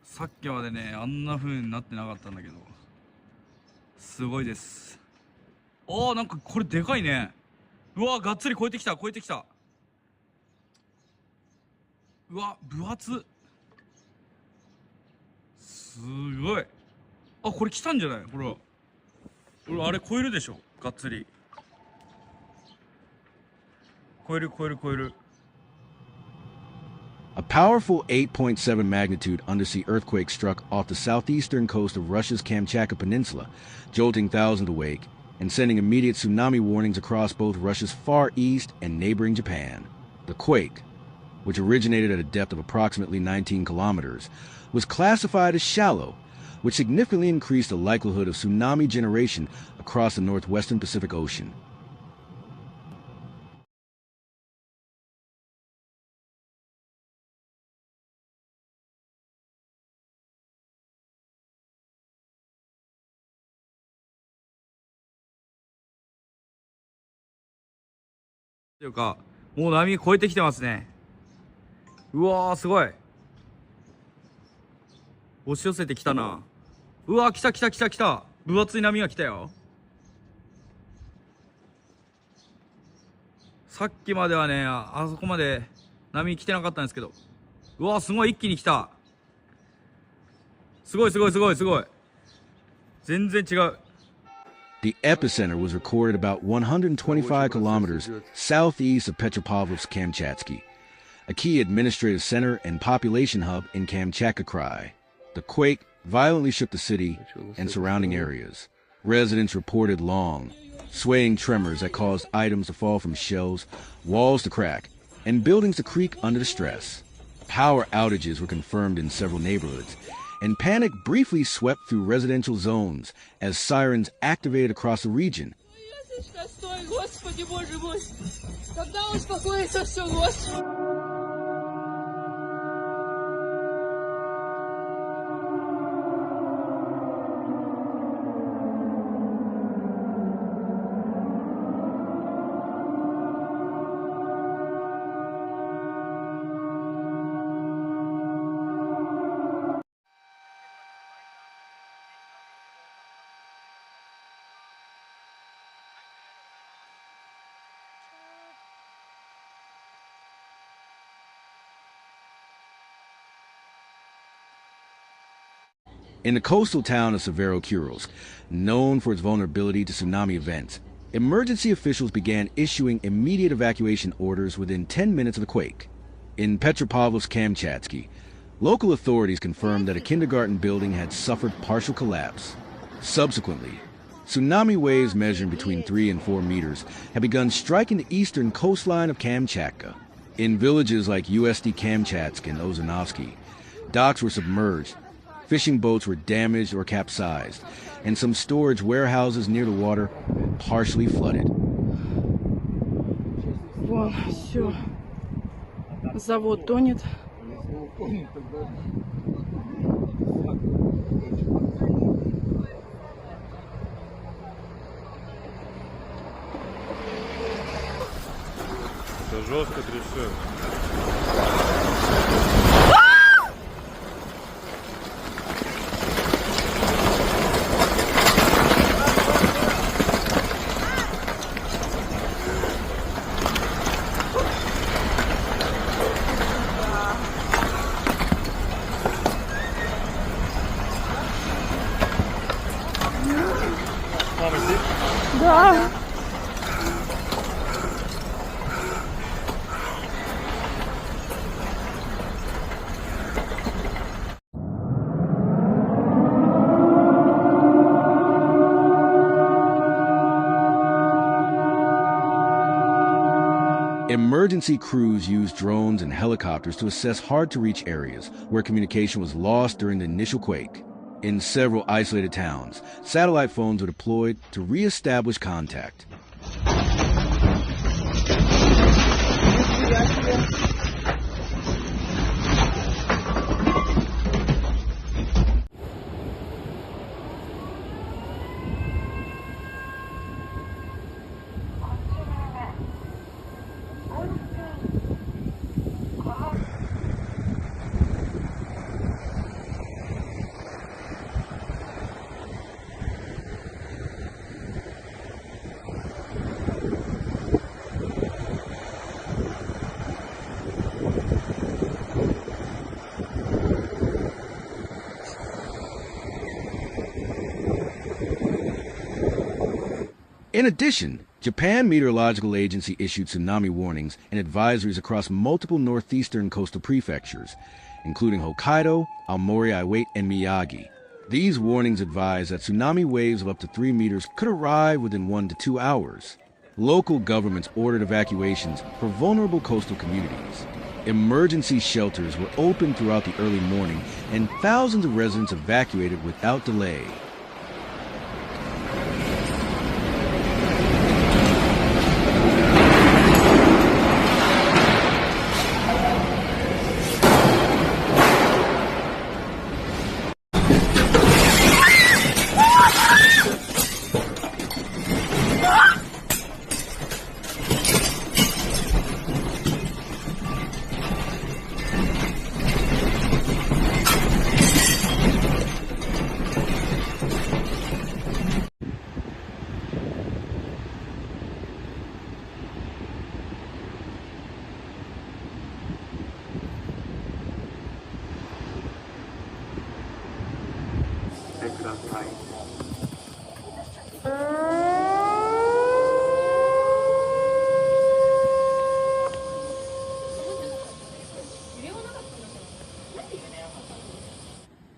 さっきまでねあんな風になってなかったんだけど、すごいです。あー、なんかこれでかいね。うわ、がっつり超えてきた、超えてきた。うわ、分厚っ。すごい。あ、これ来たんじゃない？ほら、俺あれ超えるでしょ、がっつり。超える超える超える。A powerful 8.7 magnitude undersea earthquake struck off the southeastern coast of Russia's Kamchatka Peninsula, jolting thousands awake and sending immediate tsunami warnings across both Russia's far east and neighboring Japan. The quake, which originated at a depth of approximately 19 kilometers, was classified as shallow, which significantly increased the likelihood of tsunami generation across the northwestern Pacific Ocean.っていうか、もう波越えてきてますね。うわー、すごい。押し寄せてきたな。うわー、来た来た来た来た。分厚い波が来たよ。さっきまではね、あそこまで波来てなかったんですけど。うわー、すごい、一気に来た。すごいすごいすごいすごい。全然違う。The epicenter was recorded about 125 kilometers southeast of Petropavlovsk-Kamchatsky, a key administrative center and population hub in Kamchatka Krai. The quake violently shook the city and surrounding areas. Residents reported long, swaying tremors that caused items to fall from shelves, walls to crack, and buildings to creak under the stress. Power outages were confirmed in several neighborhoods, and panic briefly swept through residential zones as sirens activated across the region. In the coastal town of Severokurilsk, known for its vulnerability to tsunami events, emergency officials began issuing immediate evacuation orders within 10 minutes of the quake. In Petropavlovsk-Kamchatsky, local authorities confirmed that a kindergarten building had suffered partial collapse. Subsequently, tsunami waves measuring between 3 and 4 meters had begun striking the eastern coastline of Kamchatka. In villages like USD Kamchatsk and Ozanovsky, docks were submerged, fishing boats were damaged or capsized, and some storage warehouses near the water partially flooded. Вон, все. Завод тонет. Это жестко трясет. Мама здесь? Да. Emergency crews used drones and helicopters to assess hard-to-reach areas where communication was lost during the initial quake. In several isolated towns, satellite phones were deployed to re-establish contact. In addition, Japan Meteorological Agency issued tsunami warnings and advisories across multiple northeastern coastal prefectures, including Hokkaido, Aomori, Iwate, and Miyagi. These warnings advise that tsunami waves of up to 3 meters could arrive within 1 to 2 hours. Local governments ordered evacuations for vulnerable coastal communities. Emergency shelters were opened throughout the early morning, and thousands of residents evacuated without delay.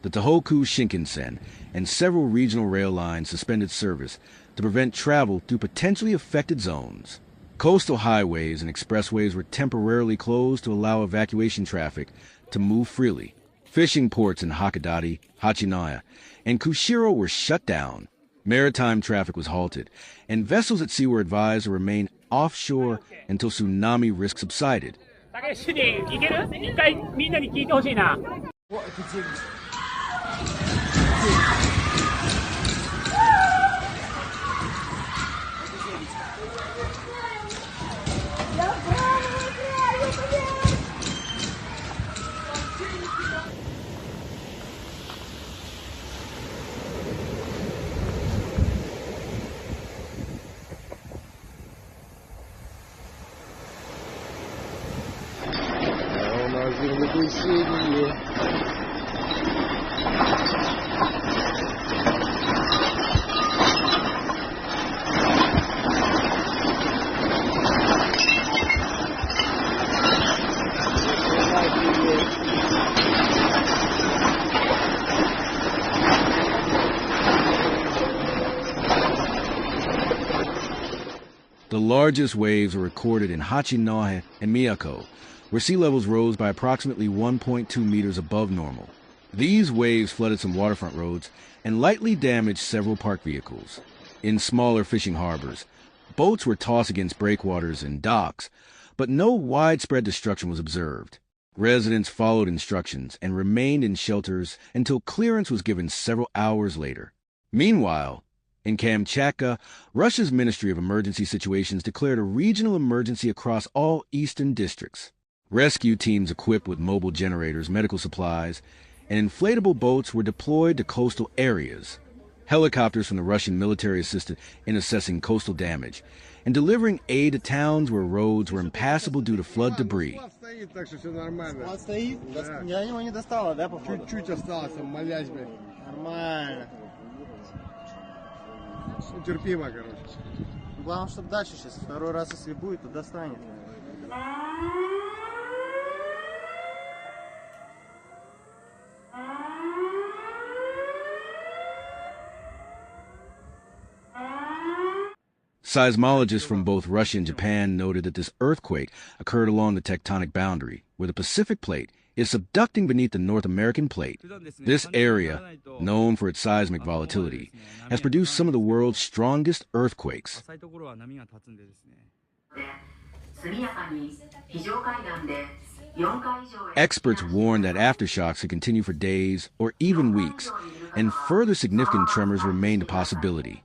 The Tohoku Shinkansen and several regional rail lines suspended service to prevent travel through potentially affected zones. Coastal highways and expressways were temporarily closed to allow evacuation traffic to move freely. Fishing ports in Hakodate, Hachinoya, and Kushiro were shut down. Maritime traffic was halted, and vessels at sea were advised to remain offshore until tsunami risk subsided. The largest waves were recorded in Hachinohe and Miyako, where sea levels rose by approximately 1.2 meters above normal. These waves flooded some waterfront roads and lightly damaged several park vehicles. In smaller fishing harbors, boats were tossed against breakwaters and docks, but no widespread destruction was observed. Residents followed instructions and remained in shelters until clearance was given several hours later. Meanwhile, in Kamchatka, Russia's Ministry of Emergency Situations declared a regional emergency across all eastern districts. Rescue teams equipped with mobile generators, medical supplies, and inflatable boats were deployed to coastal areas. Helicopters from the Russian military assisted in assessing coastal damage and delivering aid to towns where roads were impassable due to flood debris. Главное, чтобы дальше сейчас, второй раз если будет, то достанет. Seismologists from both Russia and Japan noted that this earthquake occurred along the tectonic boundary, where the Pacific plate is subducting beneath the North American plate. This area, known for its seismic volatility, has produced some of the world's strongest earthquakes. Experts warn that aftershocks could continue for days or even weeks, and further significant tremors remain a possibility.